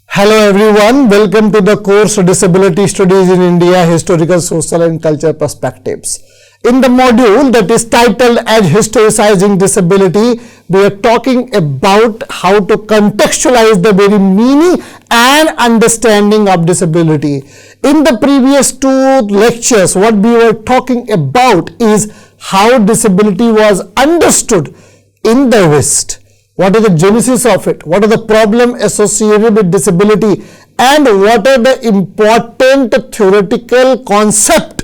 Hello everyone, welcome to the course Disability Studies in India, Historical, Social and Cultural Perspectives. In the module that is titled as Historicizing Disability, we are talking about how to contextualize the very meaning and understanding of disability. In the previous two lectures, what we were talking about is how disability was understood in the West. What is the genesis of it? What are the problems associated with disability? And what are the important theoretical concepts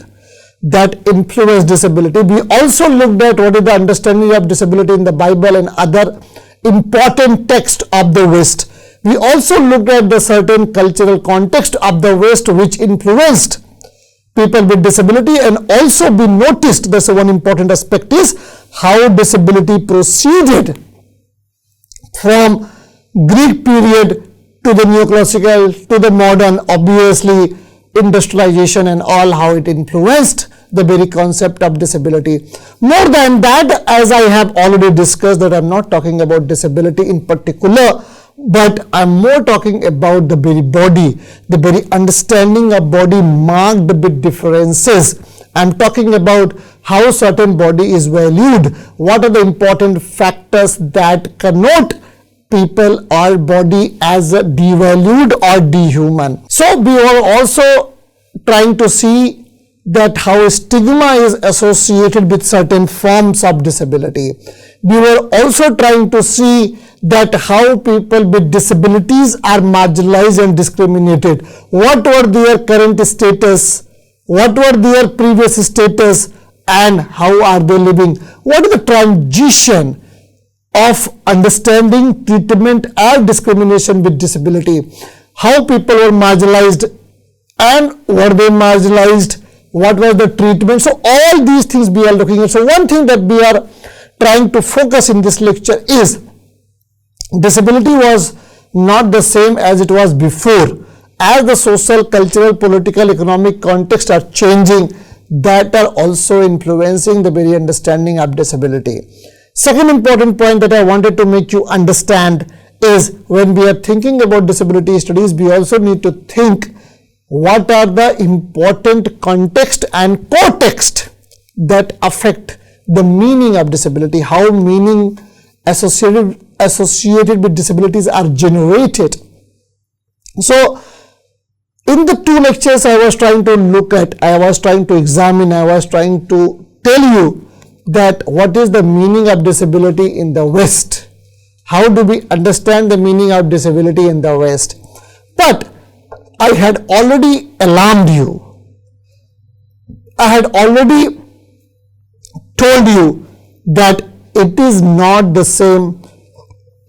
that influence disability? We also looked at what is the understanding of disability in the Bible and other important texts of the West. We also looked at the certain cultural context of the West which influenced people with disability, and also we noticed that's one important aspect is how disability proceeded from Greek period to the neoclassical to the modern, obviously industrialization and all, how it influenced the very concept of disability. More than that, as I have already discussed, that I'm not talking about disability in particular, but I'm more talking about the very body, the very understanding of body marked with differences. I'm talking about how certain body is valued, what are the important factors that connote people or body as devalued or dehuman. So we were also trying to see that how stigma is associated with certain forms of disability. We were also trying to see that how people with disabilities are marginalized and discriminated. What were their current status? What were their previous status? And how are they living? What is the transition of understanding treatment or discrimination with disability? How people were marginalized and were they marginalized? What was the treatment? So all these things we are looking at. So one thing that we are trying to focus in this lecture is disability was not the same as it was before. As the social, cultural, political, economic context are changing, that are also influencing the very understanding of disability. Second important point that I wanted to make you understand is when we are thinking about disability studies, we also need to think what are the important context and context that affect the meaning of disability, how meaning associated with disabilities are generated. So in the two lectures I was trying to look at, I was trying to examine, I was trying to tell you that what is the meaning of disability in the West. How do we understand the meaning of disability in the West? But I had already alarmed you. I had already told you that it is not the same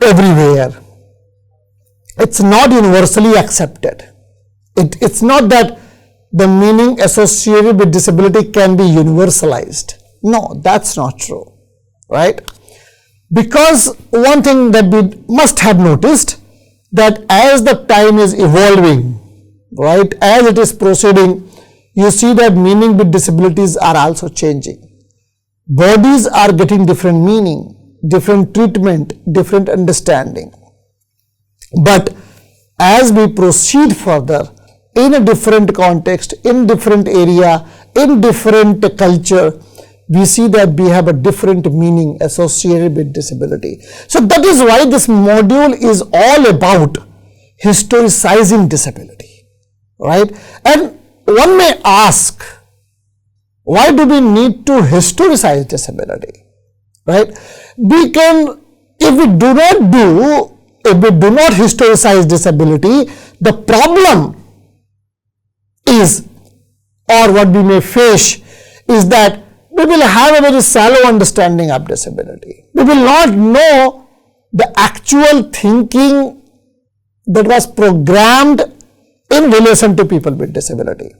everywhere. It's not universally accepted. It's not that the meaning associated with disability can be universalized. No, that's not true, right? Because one thing that we must have noticed, that as the time is evolving, right, as it is proceeding, you see that meaning with disabilities are also changing. Bodies are getting different meaning, different treatment, different understanding. But as we proceed further in a different context, in different area, in different culture, we see that we have a different meaning associated with disability. So that is why this module is all about historicizing disability, right? And one may ask, why do we need to historicize disability, right? We can, if we do not historicize disability, the problem is, or what we may face is that we will have a very shallow understanding of disability. We will not know the actual thinking that was programmed in relation to people with disability.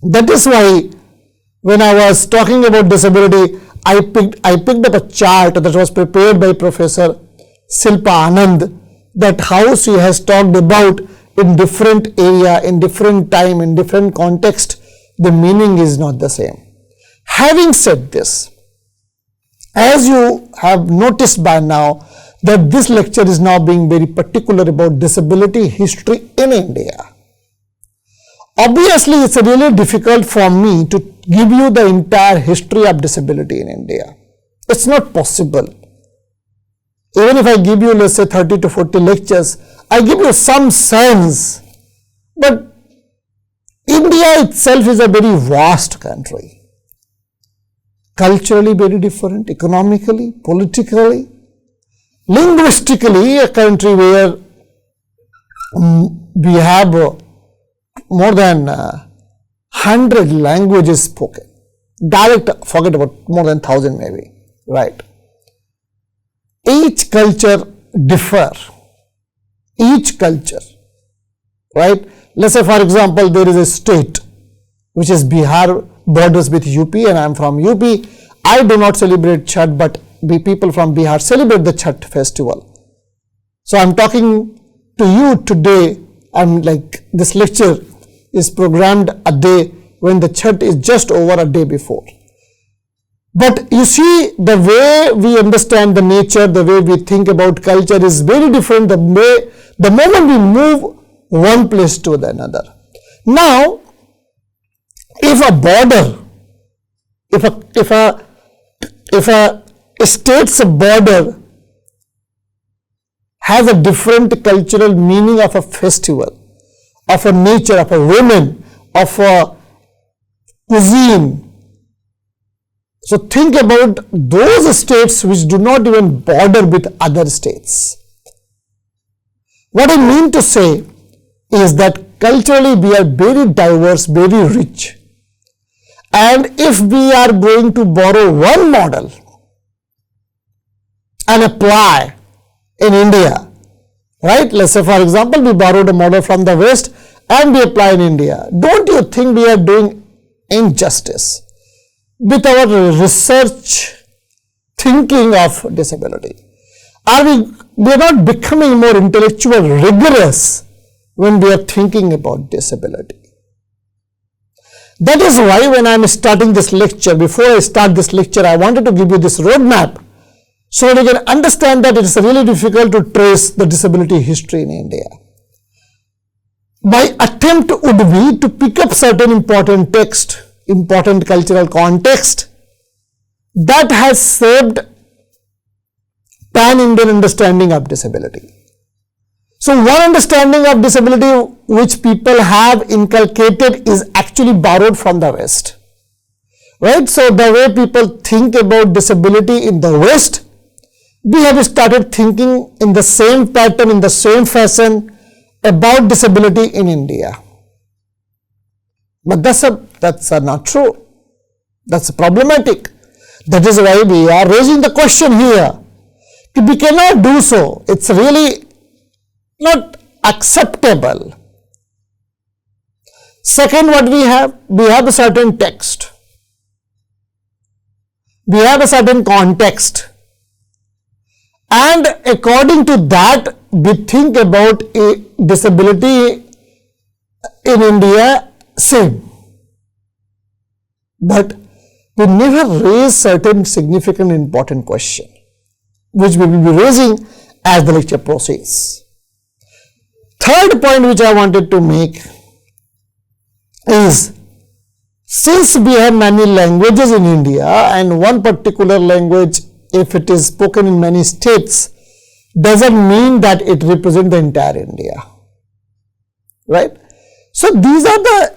That is why when I was talking about disability, I picked up a chart that was prepared by Professor Silpa Anand, that how she has talked about in different area, in different time, in different context, the meaning is not the same. Having said this, as you have noticed by now, that this lecture is now being very particular about disability history in India. Obviously, it's really difficult for me to give you the entire history of disability in India. It's not possible. Even if I give you, let's say, 30 to 40 lectures, I give you some sense. But India itself is a very vast country. Culturally very different, economically, politically, linguistically, a country where we have more than 100 languages spoken. Direct, forget about more than 1,000 maybe, right? Each culture differ. Each culture, right? Let's say, for example, there is a state which is Bihar, borders with UP, and I am from UP. I do not celebrate Chhath, but the people from Bihar celebrate the Chhath festival. So I am talking to you today. I'm like, this lecture is programmed a day when the Chhath is just over a day before. But you see, the way we understand the nature, the way we think about culture is very different the moment we move one place to another. Now, if a border, if a state's border has a different cultural meaning of a festival, of a nature, of a women, of a cuisine. So think about those states which do not even border with other states. What I mean to say is that culturally we are very diverse, very rich. And if we are going to borrow one model and apply in India, right? Let's say, for example, we borrowed a model from the West and we apply in India. Don't you think we are doing injustice with our research thinking of disability? We are not becoming more intellectual rigorous when we are thinking about disability. That is why when I am starting this lecture, before I start this lecture, I wanted to give you this roadmap so that you can understand that it is really difficult to trace the disability history in India. My attempt would be to pick up certain important text, important cultural context that has shaped pan-Indian understanding of disability. So one understanding of disability which people have inculcated is actually borrowed from the West, right? So the way people think about disability in the West, we have started thinking in the same pattern, in the same fashion about disability in India. But that's not true. That's problematic. That is why we are raising the question here. We cannot do so. It's really not acceptable. Second, what we have a certain text. We have a certain context. And according to that, we think about a disability in India same. But we never raise certain significant important question, which we will be raising as the lecture proceeds. Third point which I wanted to make is, since we have many languages in India and one particular language, if it is spoken in many states, doesn't mean that it represents the entire India, right? So these are the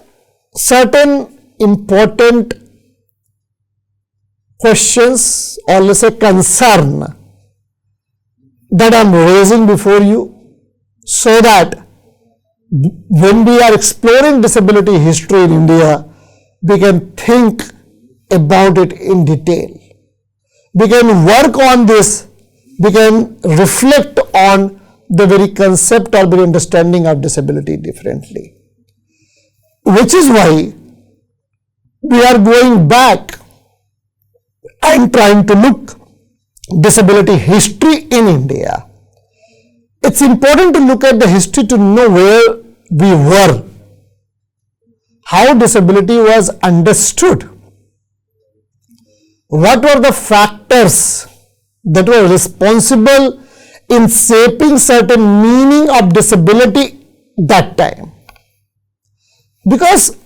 certain important questions, or let's say concern, that I am raising before you, so that when we are exploring disability history in India, we can think about it in detail. We can work on this, we can reflect on the very concept or the understanding of disability differently. Which is why we are going back and trying to look disability history in India. It's important to look at the history to know where we were, how disability was understood, what were the factors that were responsible in shaping certain meaning of disability that time. Because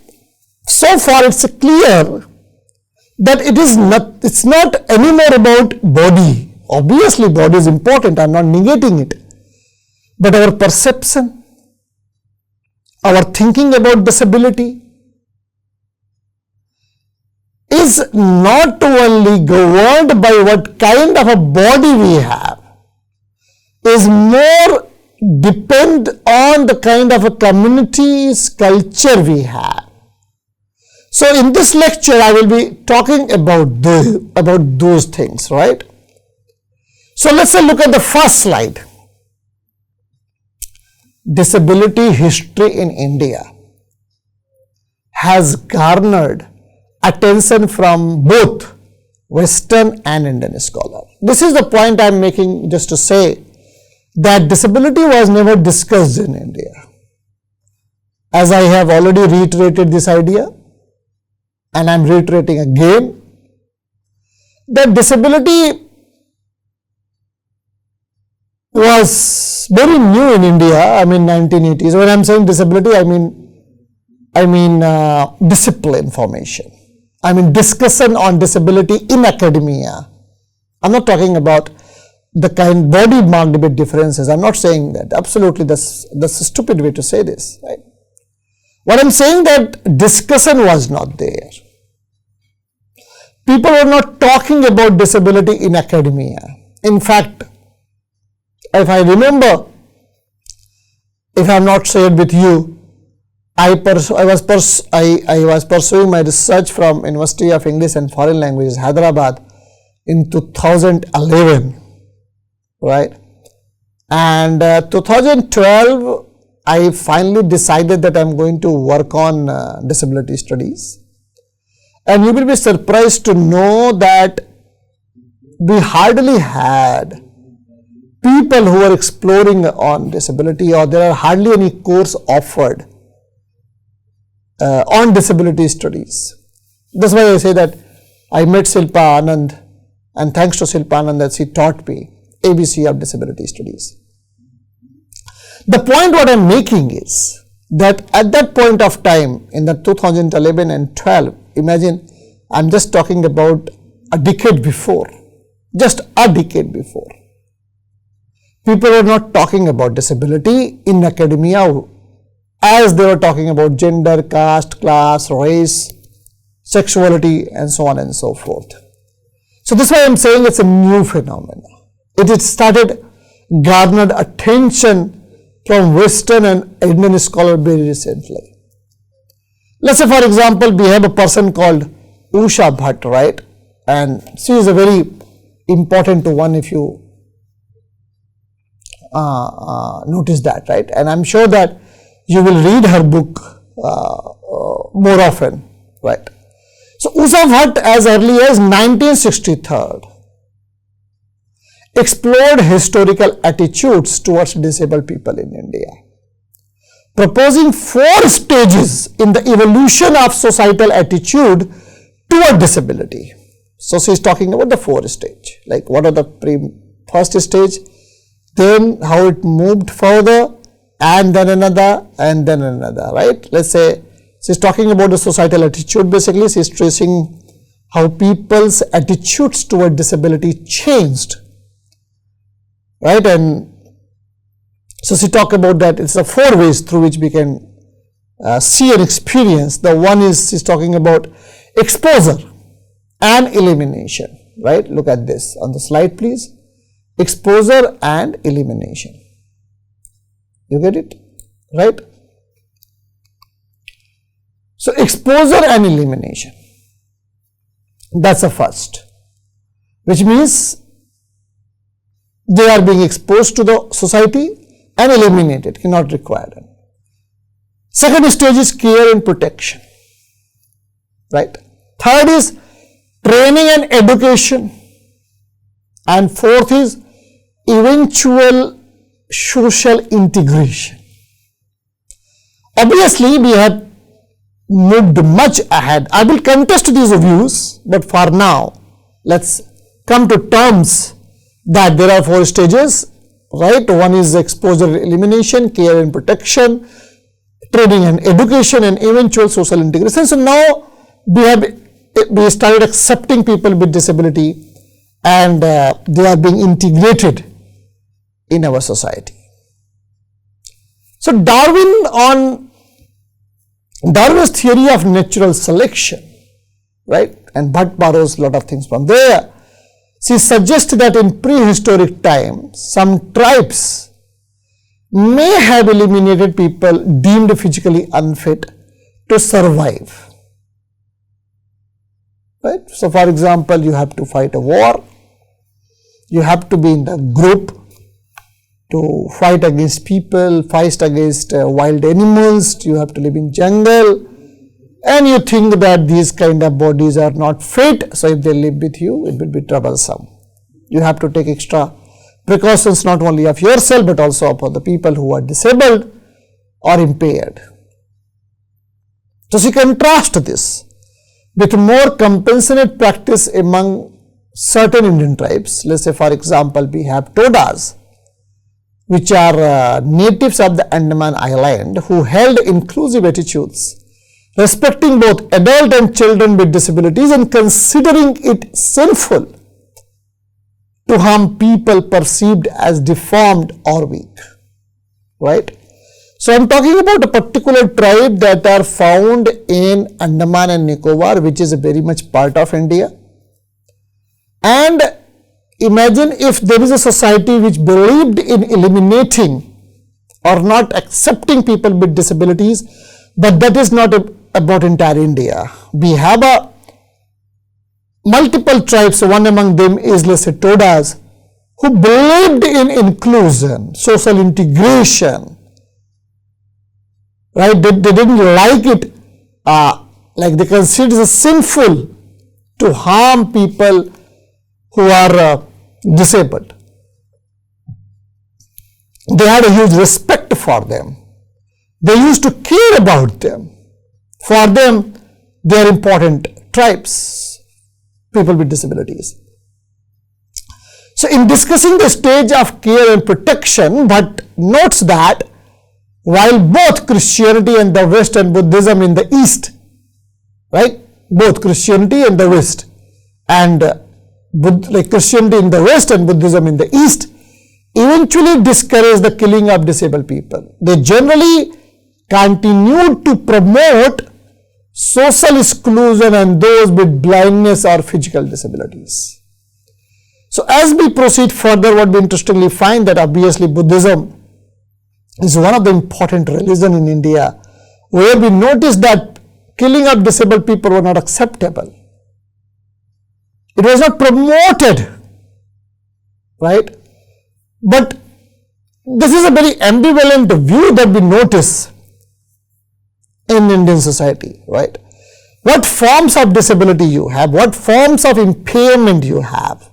so far it's clear that it's not anymore about body. Obviously body is important, I'm not negating it. But our perception, our thinking about disability is not only governed by what kind of a body we have, is more depend on the kind of a community's culture we have. So in this lecture I will be talking about those things, right? So let's look at the first slide. Disability history in India has garnered attention from both Western and Indian scholars. This is the point I am making just to say that disability was never discussed in India. As I have already reiterated this idea, and I am reiterating again, that disability was very new in India, 1980s. When I am saying disability, I mean discipline formation. Discussion on disability in academia. I am not talking about the kind body marked with differences. I am not saying that. Absolutely, that's a stupid way to say this, right? What I am saying that discussion was not there. People were not talking about disability in academia. In fact, if I remember, if I have not shared with you, I was pursuing my research from University of English and Foreign Languages, Hyderabad, in 2011, right? And 2012, I finally decided that I am going to work on disability studies. And you will be surprised to know that we hardly had people who are exploring on disability, or there are hardly any course offered on disability studies. That's why I say that I met Shilpa Anand, and thanks to Shilpa Anand that she taught me ABC of disability studies. The point what I am making is that at that point of time in the 2011 and 12, imagine I am just talking about a decade before, just a decade before. People were not talking about disability in academia as they were talking about gender, caste, class, race, sexuality, and so on and so forth. So this is why I am saying it's a new phenomenon. It started garnered attention from Western and Indian scholars very recently. Let's say, for example, we have a person called Usha Bhatt, right? And she is a very important one if you notice that, right? And I'm sure that you will read her book more often, right? So Usha Bhatt, as early as 1963, explored historical attitudes towards disabled people in India, proposing 4 stages in the evolution of societal attitude toward disability. So she is talking about the 4 stages, like what are the first stage, then how it moved further, and then another, and then another, right? Let's say she is talking about the societal attitude. Basically, she is tracing how people's attitudes toward disability changed, right? And so she talked about that. It's the 4 ways through which we can see and experience. The one is she's talking about exposure and elimination, right? Look at this on the slide, please. Exposure and elimination. You get it, right? So exposure and elimination, that's the first, which means they are being exposed to the society and eliminated, cannot require them. Second stage is care and protection, right? Third is training and education, and fourth is eventual social integration. Obviously, we have moved much ahead. I will contest these views, but for now, let's come to terms that there are 4 stages right? One is exposure and elimination, care and protection, training and education, and eventual social integration. So now we started accepting people with disability, and they are being integrated in our society. So Darwin's theory of natural selection, right, and Bhatt borrows a lot of things from there. She suggests that in prehistoric times, some tribes may have eliminated people deemed physically unfit to survive. Right? So, for example, you have to fight a war, you have to be in the group to fight against people, fight against wild animals, you have to live in jungle, and you think that these kind of bodies are not fit, so if they live with you, it will be troublesome. You have to take extra precautions not only of yourself but also of the people who are disabled or impaired. So she contrasts this with more compassionate practice among certain Indian tribes. Let's say, for example, we have Todas, which are natives of the Andaman Island, who held inclusive attitudes, respecting both adult and children with disabilities and considering it sinful to harm people perceived as deformed or weak, right? So I am talking about a particular tribe that are found in Andaman and Nicobar, which is very much part of India. And imagine if there is a society which believed in eliminating or not accepting people with disabilities, but that is not about entire India. We have multiple tribes, so one among them is, let's say, Todas, who believed in inclusion, social integration, right? They didn't like it, like they considered it sinful to harm people who are disabled. They had a huge respect for them. They used to care about them. For them, they are important tribes, people with disabilities. So in discussing the stage of care and protection, Bhatt notes that while both Christianity and the West and Buddhism in the East, right, both Christianity and the West and like Christianity in the West and Buddhism in the East eventually discourage the killing of disabled people, they generally continued to promote social exclusion and those with blindness or physical disabilities. So as we proceed further, what we interestingly find that obviously Buddhism is one of the important religions in India, where we notice that killing of disabled people were not acceptable. It was not promoted, right? But this is a very ambivalent view that we notice in Indian society, right? What forms of disability you have, what forms of impairment you have,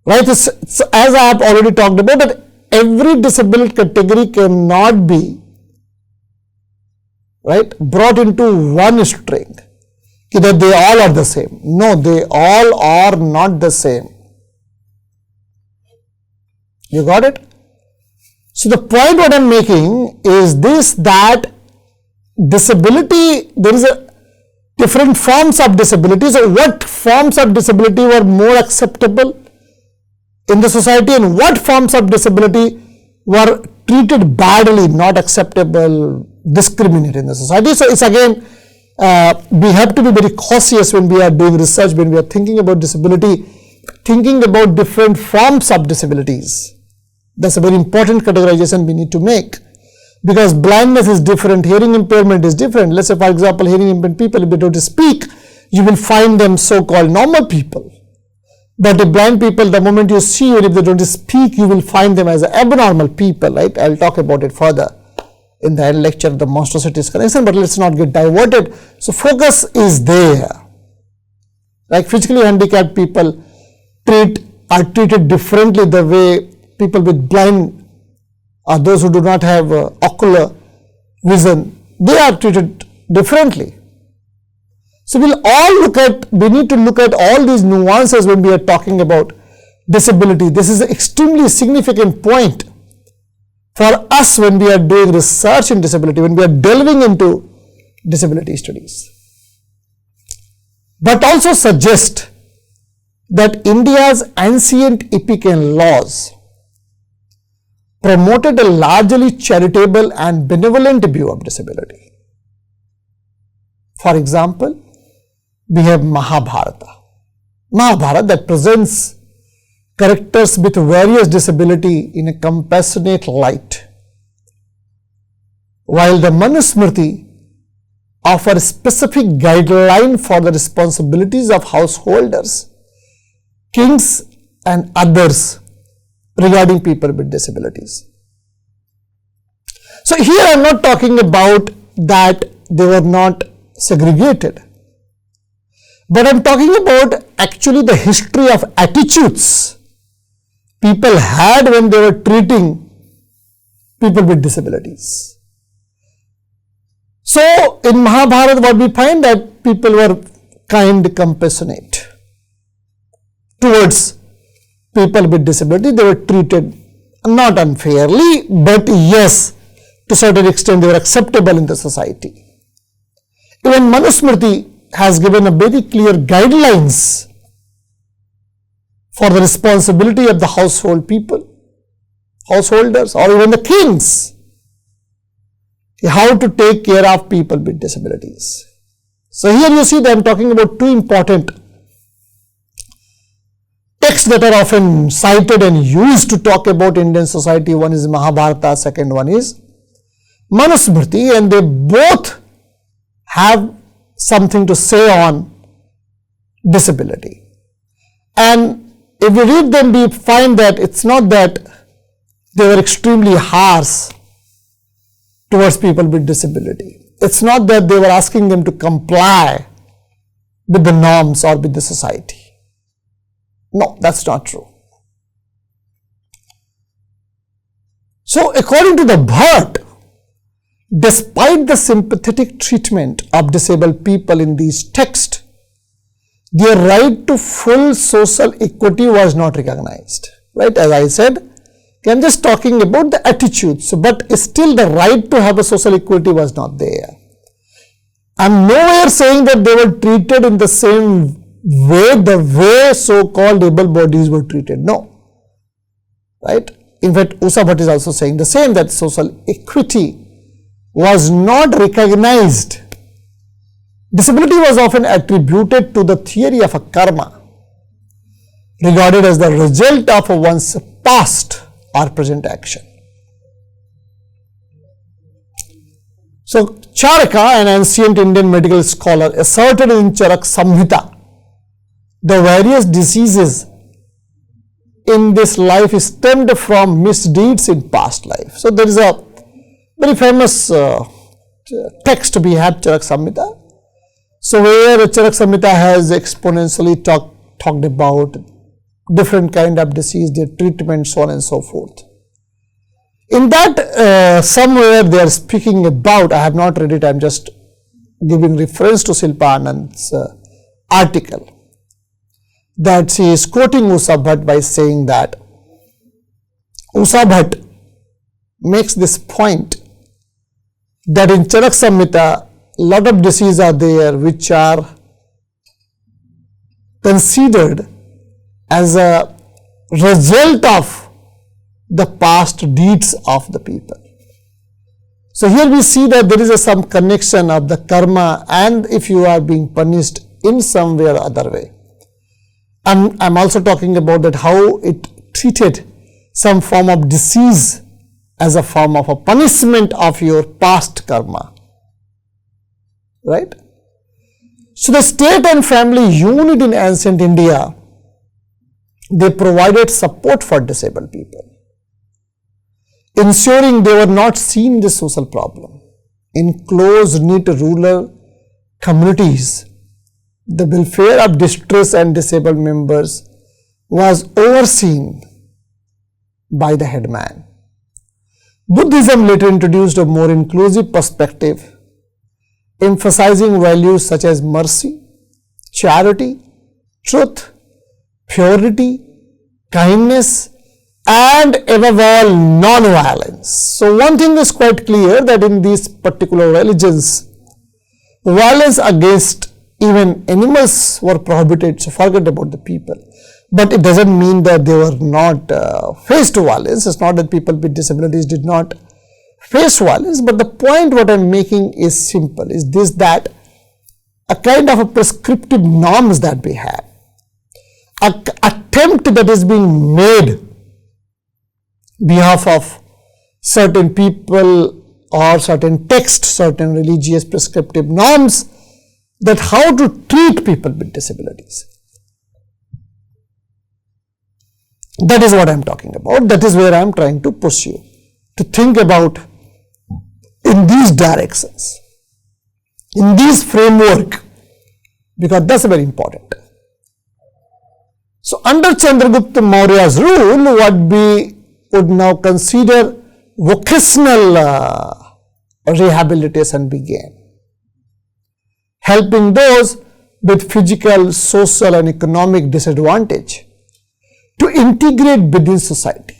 right? So as I have already talked about, that every disability category cannot be, right, brought into one string, that they all are the same. No, they all are not the same. You got it? So the point what I am making is this, that disability, there is a different forms of disability. So what forms of disability were more acceptable in the society and what forms of disability were treated badly, not acceptable, discriminated in the society. So it's again, we have to be very cautious when we are doing research, when we are thinking about disability, thinking about different forms of disabilities. That's a very important categorization we need to make, because blindness is different, hearing impairment is different. Let's say, for example, hearing impaired people, if they don't speak, you will find them so-called normal people. But the blind people, the moment you see or if they don't speak, you will find them as abnormal people, right? I'll talk about it further in the lecture of the monstrosities connection, but let's not get diverted. So focus is there. Like physically handicapped people are treated differently the way people with blind or those who do not have ocular vision, they are treated differently. So we need to look at all these nuances when we are talking about disability. This is an extremely significant point for us when we are doing research in disability, when we are delving into disability studies. But also suggest that India's ancient epic and laws promoted a largely charitable and benevolent view of disability. For example, we have Mahabharata. Mahabharata that presents characters with various disability in a compassionate light, while the Manusmriti offers specific guideline for the responsibilities of householders, kings and others regarding people with disabilities. So here I am not talking about that they were not segregated, but I am talking about actually the history of attitudes people had when they were treating people with disabilities. So in Mahabharata, what we find that people were kind, compassionate towards people with disability. They were treated not unfairly, but yes, to a certain extent they were acceptable in the society. Even Manusmriti has given a very clear guidelines for the responsibility of the household people, householders, or even the kings, how to take care of people with disabilities. So here you see that I am talking about two important texts that are often cited and used to talk about Indian society. One is Mahabharata, second one is Manusmriti, and they both have something to say on disability. And if we read them, we find that it's not that they were extremely harsh towards people with disability. It's not that they were asking them to comply with the norms or with the society. No, that's not true. So according to the Bhatt, despite the sympathetic treatment of disabled people in these texts, their right to full social equity was not recognized. Right? As I said, I am just talking about the attitudes, but still the right to have a social equity was not there. I am nowhere saying that they were treated in the same way, the way so-called able bodies were treated. No. Right? In fact, Usha Bhatt is also saying the same, that social equity was not recognized. Disability was often attributed to the theory of a karma, regarded as the result of one's past or present action. So Charaka, an ancient Indian medical scholar, asserted in Charak Samhita the various diseases in this life stemmed from misdeeds in past life. So there is a very famous text we have, Charak Samhita. So where Charak Samhita has exponentially talked about different kind of disease, their treatment, so on and so forth. In that somewhere they are speaking about, I have not read it, I am just giving reference to Shilpa Anand's article, that she is quoting Usha Bhatt by saying that Usha Bhatt makes this point that in Charak Samhita, lot of diseases are there which are considered as a result of the past deeds of the people. So here we see that there is some connection of the karma, and if you are being punished in some way or other way. And I'm also talking about that how it treated some form of disease as a form of a punishment of your past karma. Right? So the state and family unit in ancient India, they provided support for disabled people, ensuring they were not seen the social problem. In close-knit rural communities, the welfare of distressed and disabled members was overseen by the headman. Buddhism later introduced a more inclusive perspective, emphasizing values such as mercy, charity, truth, purity, kindness, and above all, non-violence. So one thing is quite clear, that in these particular religions, violence against even animals were prohibited, so forget about the people. But it doesn't mean that they were not faced violence. It's not that people with disabilities did not face violence, but the point what I'm making is simple, is this, that a kind of a prescriptive norms that we have, an attempt that is being made behalf of certain people or certain texts, certain religious prescriptive norms, that how to treat people with disabilities. That is what I am talking about. That is where I am trying to push you to think about in these directions, in this framework, because that's very important. So under Chandragupta Maurya's rule, what we would now consider vocational rehabilitation began, helping those with physical, social and economic disadvantage to integrate within society.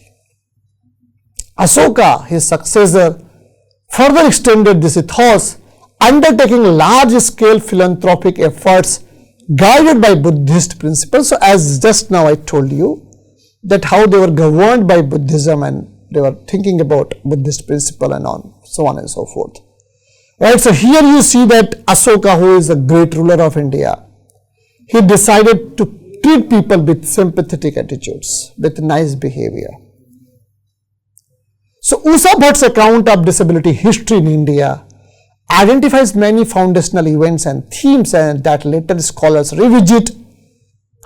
Asoka, his successor, further extended this ethos, undertaking large-scale philanthropic efforts guided by Buddhist principles. So as just now I told you, that how they were governed by Buddhism and they were thinking about Buddhist principle and so on and so forth. Right, so here you see that Asoka, who is a great ruler of India, he decided to treat people with sympathetic attitudes, with nice behavior. So Usha Bhatt's account of disability history in India identifies many foundational events and themes and that later scholars revisit,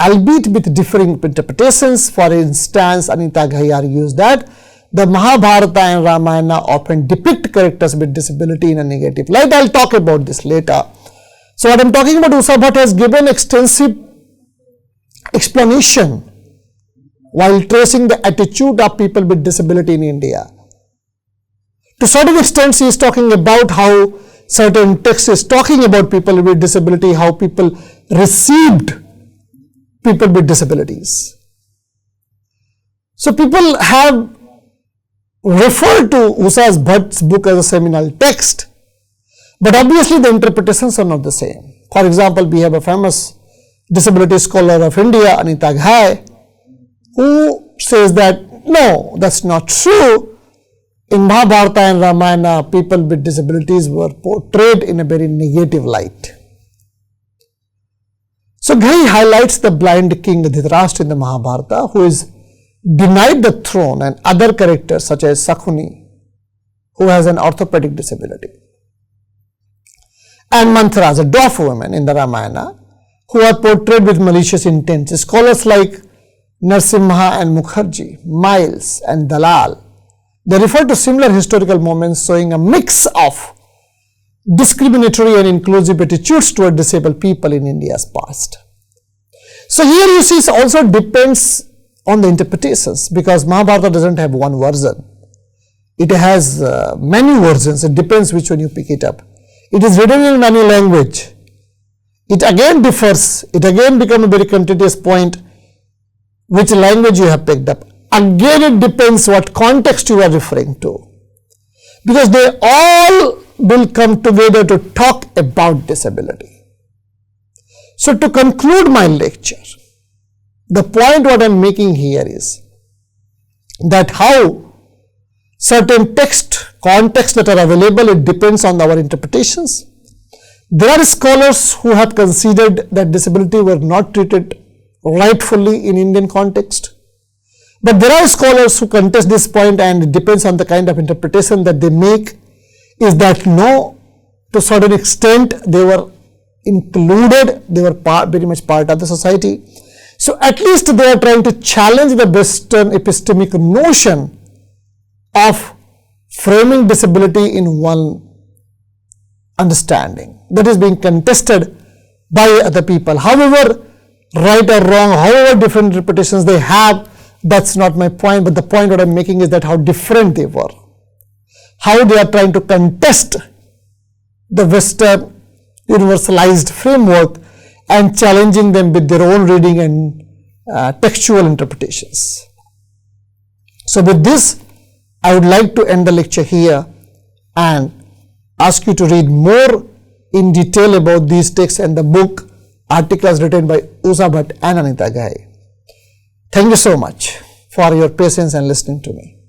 albeit with differing interpretations. For instance, Anita Ghai argues that the Mahabharata and Ramayana often depict characters with disability in a negative light. I'll talk about this later. So what I'm talking about, Usha Bhatt has given extensive explanation while tracing the attitude of people with disability in India. To certain extent, he is talking about how certain text is talking about people with disability, how people received people with disabilities. So people have referred to Usha Bhatt's book as a seminal text, but obviously the interpretations are not the same. For example, we have a famous disability scholar of India, Anita Ghai, who says that no, that's not true. In Mahabharata and Ramayana, people with disabilities were portrayed in a very negative light. So Ghai highlights the blind king Dhritarashtra in the Mahabharata, who is denied the throne, and other characters such as Sakuni, who has an orthopedic disability, and Manthara, a deaf woman in the Ramayana, who are portrayed with malicious intent. Scholars like Narasimha and Mukherjee, Miles and Dalal, they refer to similar historical moments showing a mix of discriminatory and inclusive attitudes toward disabled people in India's past. So here you see it also depends on the interpretations, because Mahabharata doesn't have one version. It has many versions. It depends which one you pick it up. It is written in many language. It again differs. It again becomes a very contentious point which language you have picked up. Again, it depends what context you are referring to, because they all will come together to talk about disability. So to conclude my lecture, the point what I am making here is that how certain contexts that are available, it depends on our interpretations. There are scholars who have considered that disability were not treated rightfully in Indian context. But there are scholars who contest this point, and it depends on the kind of interpretation that they make, is that no, to a certain extent they were included, they were very much part of the society. So at least they are trying to challenge the Western epistemic notion of framing disability in one understanding that is being contested by other people. However, right or wrong, however different interpretations they have, that's not my point, but the point what I'm making is that how different they were, how they are trying to contest the Western universalized framework and challenging them with their own reading and textual interpretations. So with this, I would like to end the lecture here and ask you to read more in detail about these texts and the book articles written by Usha Bhatt and Anita Ghai. Thank you so much for your patience and listening to me.